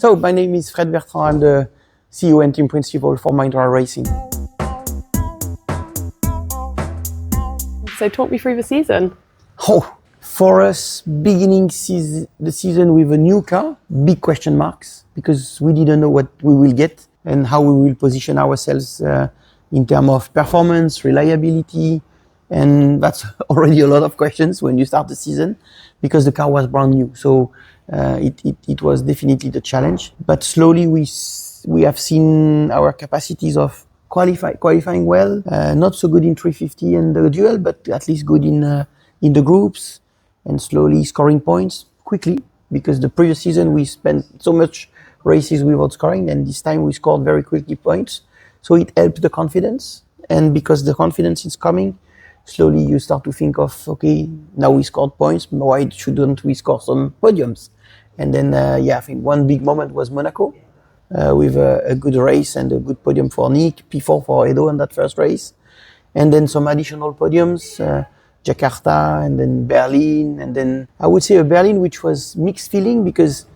So my name is Frederic Bertrand. I'm the CEO and team principal for Mahindra Racing. So talk me through the season. For us, beginning the season with a new car, big question marks, because we didn't know what we will get and how we will position ourselves in terms of performance, reliability, and that's already a lot of questions when you start the season, because the car was brand new. So it was definitely the challenge. But slowly we have seen our capacities of qualifying well, not so good in 350 and the duel, but at least good in the groups, and slowly scoring points quickly, because the previous season we spent so much races without scoring, and this time we scored very quickly points. So it helped the confidence, and because the confidence is coming, slowly you start to think of, okay, now we scored points, why shouldn't we score some podiums? And then, I think one big moment was Monaco, with a good race and a good podium for Nyck, P4 for Edo in that first race. And then some additional podiums, Jakarta, and then Berlin, and then I would say a Berlin which was mixed feeling, because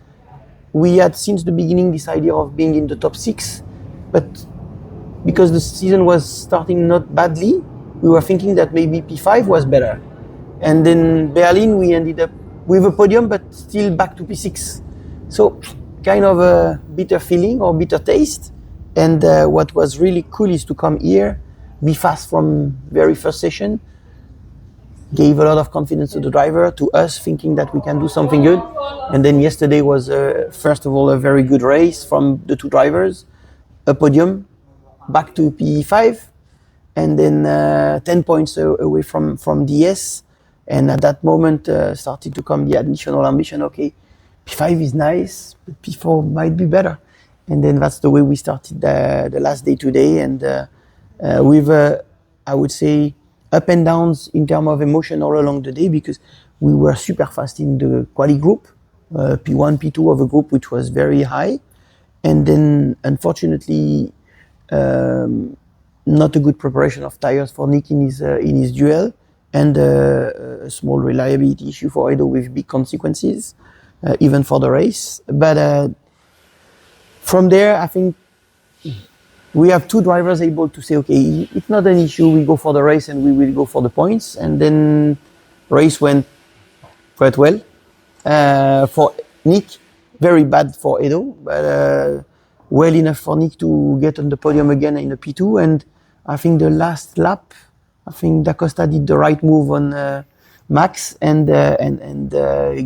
we had since the beginning this idea of being in the top 6, but because the season was starting not badly, we were thinking that maybe P5 was better. And then Berlin, we ended up with a podium, but still back to P6. So kind of a bitter feeling or bitter taste. And what was really cool is to come here, be fast from very first session, gave a lot of confidence to the driver, to us, thinking that we can do something good. And then yesterday was, first of all, a very good race from the two drivers, a podium, back to P5, and then 10 points away from DS. And at that moment started to come the additional ambition, okay, P5 is nice, but P4 might be better. And then that's the way we started the last day today, and with, I would say, up and downs in terms of emotion all along the day, because we were super fast in the quali group, P1, P2 of a group which was very high. And then, unfortunately, not a good preparation of tires for Nyck in his duel, and a small reliability issue for Edo with big consequences, even for the race. But from there, I think we have two drivers able to say, okay, it's not an issue, we go for the race and we will go for the points. And then race went quite well for Nyck, very bad for Edo, but well enough for Nyck to get on the podium again in the P2. And I think the last lap, I think Da Costa did the right move on Max, and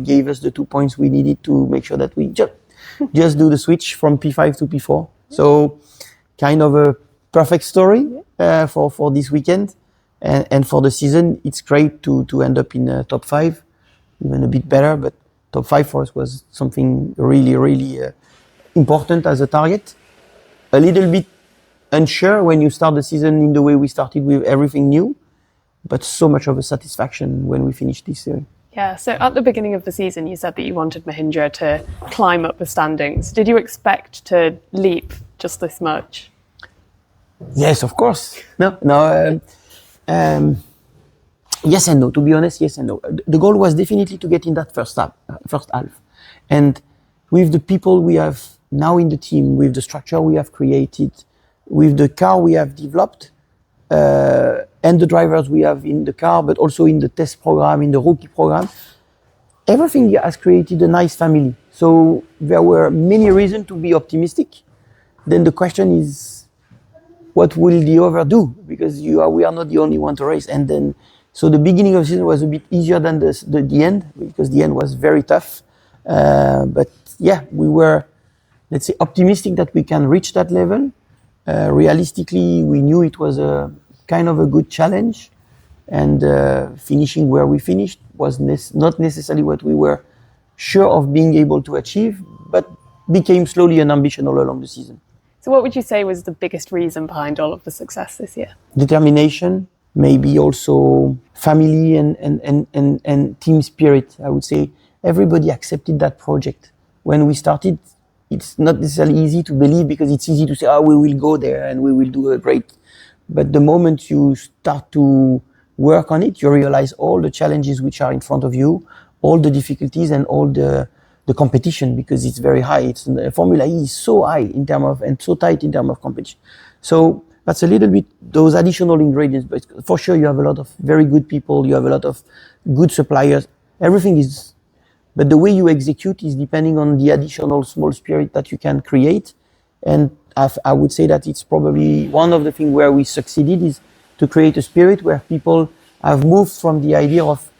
gave us the 2 points we needed to make sure that we just do the switch from P5 to P4. So kind of a perfect story for this weekend, and for the season. It's great to end up in top 5, even a bit better, but top 5 for us was something really, really important as a target. A little bit unsure when you start the season in the way we started, with everything new, but so much of a satisfaction when we finished this year. Yeah, so at the beginning of the season, you said that you wanted Mahindra to climb up the standings. Did you expect to leap just this much? Yes, of course. No. Yes and no. To be honest, yes and no. The goal was definitely to get in that first half. And with the people we have now in the team, with the structure we have created, with the car we have developed, and the drivers we have in the car, but also in the test program, in the rookie program, everything has created a nice family. So there were many reasons to be optimistic. Then the question is, what will the other do? Because we are not the only one to race. And then, so the beginning of the season was a bit easier than the end, because the end was very tough. But yeah, we were, let's say, optimistic that we can reach that level. Realistically, we knew it was a kind of a good challenge, and finishing where we finished was not necessarily what we were sure of being able to achieve, but became slowly an ambition all along the season. So what would you say was the biggest reason behind all of the success this year? Determination, maybe also family and team spirit. I would say everybody accepted that project. When we started, it's not necessarily easy to believe, because it's easy to say, we will go there and we will do a great. But the moment you start to work on it, you realize all the challenges which are in front of you, all the difficulties and all the the competition, because it's very high. It's Formula E is so high in terms of, and so tight in terms of competition. So that's a little bit those additional ingredients, but for sure you have a lot of very good people, you have a lot of good suppliers. Everything is, but the way you execute is depending on the additional small spirit that you can create. And I would say that it's probably one of the things where we succeeded is to create a spirit where people have moved from the idea of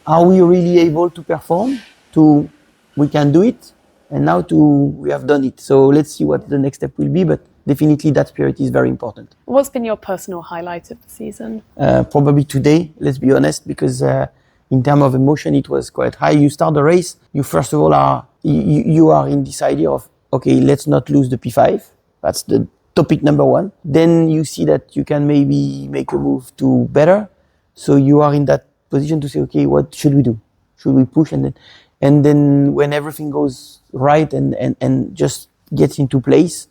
are we really able to perform to we can do it, and now to we have done it. So let's see what the next step will be, but definitely that spirit is very important. What's been your personal highlight of the season? Probably today, let's be honest, because in terms of emotion, it was quite high. You start the race, you first of all you are in this idea of, okay, let's not lose the P5. That's the topic number one. Then you see that you can maybe make a move to better. So you are in that position to say, okay, what should we do? Should we push? And then when everything goes right and just gets into place,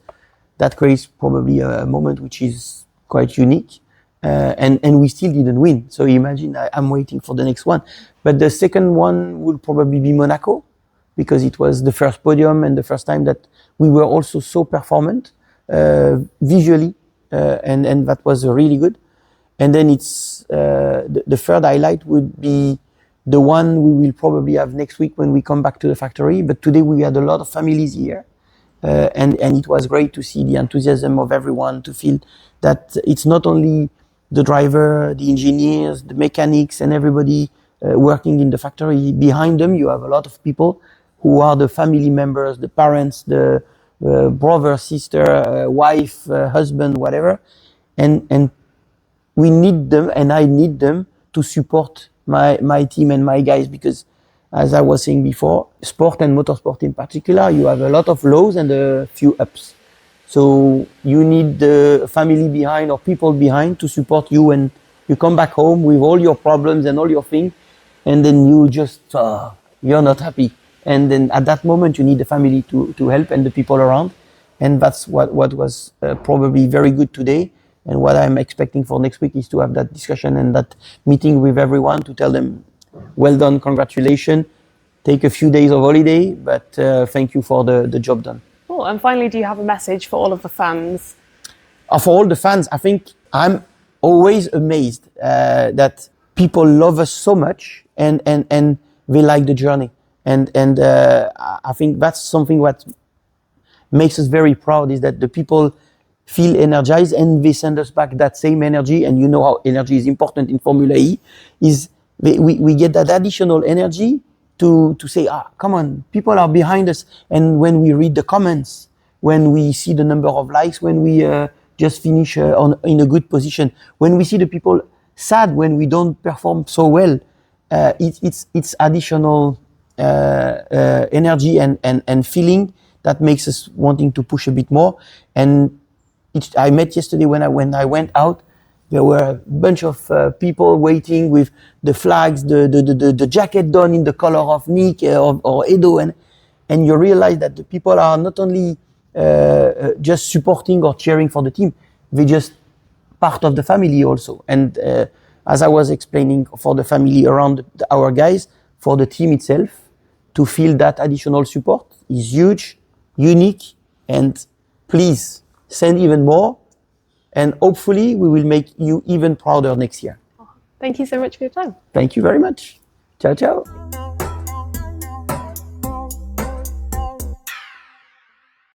that creates probably a moment which is quite unique. And we still didn't win. So imagine I'm waiting for the next one. But the second one will probably be Monaco, because it was the first podium and the first time that we were also so performant visually, and that was really good. And then it's the third highlight would be the one we will probably have next week when we come back to the factory. But today we had a lot of families here, and it was great to see the enthusiasm of everyone, to feel that it's not only the driver, the engineers, the mechanics, and everybody working in the factory. Behind them, you have a lot of people who are the family members, the parents, the brother, sister, wife, husband, whatever, and we need them, and I need them to support my team and my guys, because as I was saying before, sport and motorsport in particular, you have a lot of lows and a few ups. So you need the family behind or people behind to support you when you come back home with all your problems and all your things, and then you just, you're not happy. And then at that moment, you need the family to help and the people around. And that's what was probably very good today. And what I'm expecting for next week is to have that discussion and that meeting with everyone to tell them, well done, congratulations, take a few days of holiday, but thank you for the job done. Cool. And finally, do you have a message for all of the fans? For all the fans, I think I'm always amazed that people love us so much and they like the journey. And I think that's something what makes us very proud, is that the people feel energized and they send us back that same energy. And you know how energy is important in Formula E, is we get that additional energy to say, come on, people are behind us. And when we read the comments, when we see the number of likes, when we just finish in a good position, when we see the people sad when we don't perform so well, it's additional energy and feeling that makes us wanting to push a bit more. And I met yesterday when I went out, there were a bunch of people waiting with the flags, the jacket done in the color of Nyck or Edo, and you realize that the people are not only just supporting or cheering for the team, they're just part of the family also. And as I was explaining, for the family around our guys, for the team itself, to feel that additional support is huge, unique, and please send even more. And hopefully we will make you even prouder next year. Thank you so much for your time. Thank you very much. Ciao, ciao.